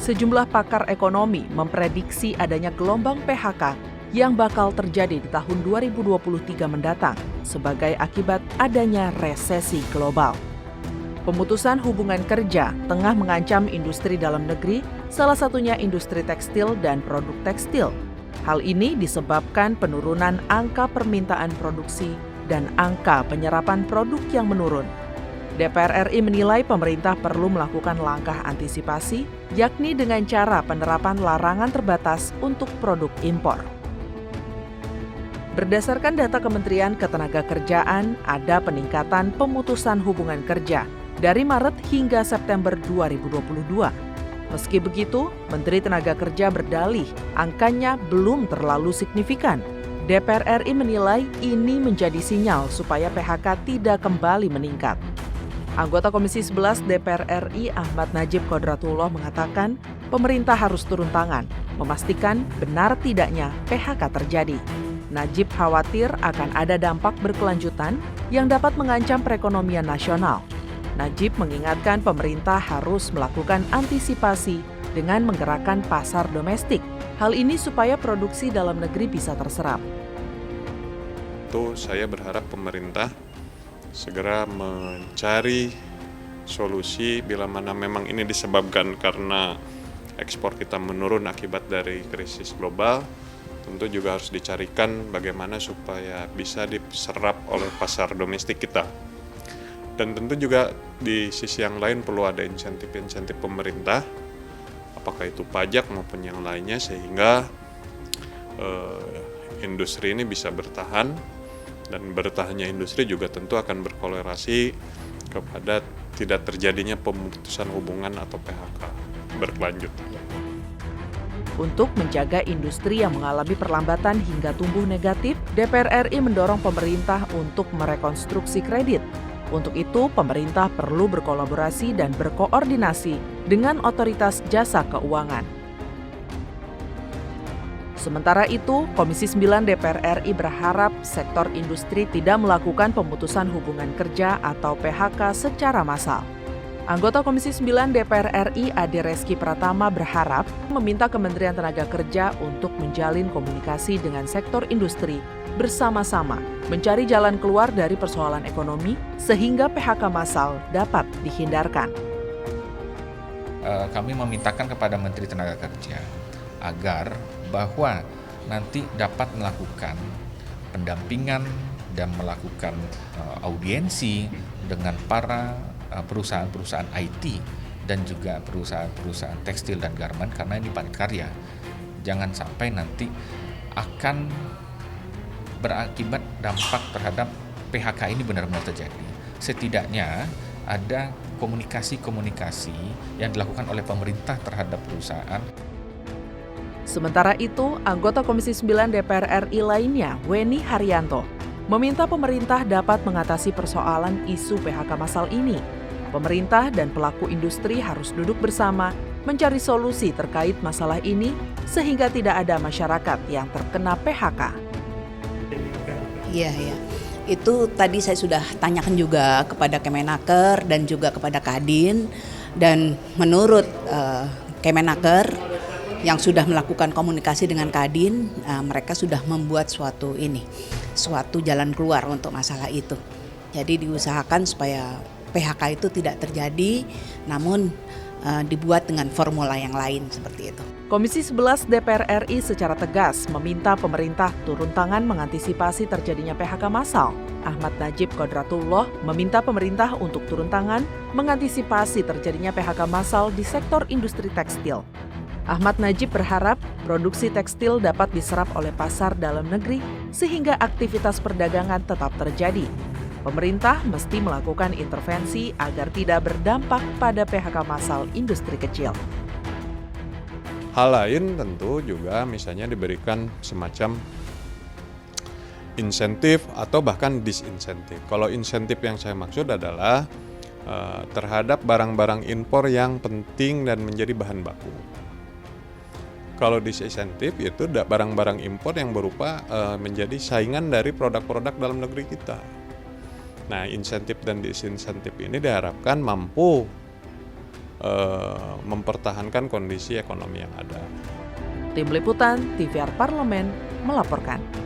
Sejumlah pakar ekonomi memprediksi adanya gelombang PHK yang bakal terjadi di tahun 2023 mendatang sebagai akibat adanya resesi global. Pemutusan hubungan kerja tengah mengancam industri dalam negeri, salah satunya industri tekstil dan produk tekstil. Hal ini disebabkan penurunan angka permintaan produksi dan angka penyerapan produk yang menurun. DPR RI menilai pemerintah perlu melakukan langkah antisipasi, yakni dengan cara penerapan larangan terbatas untuk produk impor. Berdasarkan data Kementerian Ketenagakerjaan, ada peningkatan pemutusan hubungan kerja dari Maret hingga September 2022. Meski begitu, Menteri Tenaga Kerja berdalih angkanya belum terlalu signifikan. DPR RI menilai ini menjadi sinyal supaya PHK tidak kembali meningkat. Anggota Komisi 11 DPR RI Ahmad Najib Kodratullah mengatakan pemerintah harus turun tangan, memastikan benar tidaknya PHK terjadi. Najib khawatir akan ada dampak berkelanjutan yang dapat mengancam perekonomian nasional. Najib mengingatkan pemerintah harus melakukan antisipasi dengan menggerakkan pasar domestik. Hal ini supaya produksi dalam negeri bisa terserap. Saya berharap pemerintah segera mencari solusi bila mana memang ini disebabkan karena ekspor kita menurun akibat dari krisis global. Tentu juga harus dicarikan bagaimana supaya bisa diserap oleh pasar domestik kita. Dan tentu juga di sisi yang lain perlu ada insentif-insentif pemerintah, apakah itu pajak maupun yang lainnya, sehingga industri ini bisa bertahan, dan bertahannya industri juga tentu akan berkorelasi kepada tidak terjadinya pemutusan hubungan atau PHK berkelanjut. Untuk menjaga industri yang mengalami perlambatan hingga tumbuh negatif, DPR RI mendorong pemerintah untuk merekonstruksi kredit. Untuk itu, pemerintah perlu berkolaborasi dan berkoordinasi dengan otoritas jasa keuangan. Sementara itu, Komisi 9 DPR RI berharap sektor industri tidak melakukan pemutusan hubungan kerja atau PHK secara massal. Anggota Komisi 9 DPR RI Ade Reski Pratama berharap meminta Kementerian Tenaga Kerja untuk menjalin komunikasi dengan sektor industri bersama-sama mencari jalan keluar dari persoalan ekonomi sehingga PHK massal dapat dihindarkan. Kami memintakan kepada Menteri Tenaga Kerja agar bahwa nanti dapat melakukan pendampingan dan melakukan audiensi dengan para perusahaan-perusahaan IT dan juga perusahaan-perusahaan tekstil dan garmen, karena ini padat karya. Jangan sampai nanti akan berakibat dampak terhadap PHK ini benar-benar terjadi. Setidaknya ada komunikasi-komunikasi yang dilakukan oleh pemerintah terhadap perusahaan. Sementara itu, anggota Komisi 9 DPR RI lainnya, Weni Haryanto, meminta pemerintah dapat mengatasi persoalan isu PHK massal ini. Pemerintah dan pelaku industri harus duduk bersama mencari solusi terkait masalah ini sehingga tidak ada masyarakat yang terkena PHK. Iya. Itu tadi saya sudah tanyakan juga kepada Kemenaker dan juga kepada Kadin, dan menurut Kemenaker yang sudah melakukan komunikasi dengan Kadin, mereka sudah membuat suatu jalan keluar untuk masalah itu. Jadi diusahakan supaya PHK itu tidak terjadi, namun dibuat dengan formula yang lain seperti itu. Komisi 11 DPR RI secara tegas meminta pemerintah turun tangan mengantisipasi terjadinya PHK massal. Ahmad Najib Kodratullah meminta pemerintah untuk turun tangan mengantisipasi terjadinya PHK massal di sektor industri tekstil. Ahmad Najib berharap produksi tekstil dapat diserap oleh pasar dalam negeri sehingga aktivitas perdagangan tetap terjadi. Pemerintah mesti melakukan intervensi agar tidak berdampak pada PHK massal industri kecil. Hal lain tentu juga misalnya diberikan semacam insentif atau bahkan disinsentif. Kalau insentif yang saya maksud adalah terhadap barang-barang impor yang penting dan menjadi bahan baku. Kalau disinsentif itu barang-barang impor yang berupa menjadi saingan dari produk-produk dalam negeri kita. Nah, insentif dan disinsentif ini diharapkan mampu mempertahankan kondisi ekonomi yang ada. Tim Liputan TVR Parlemen melaporkan.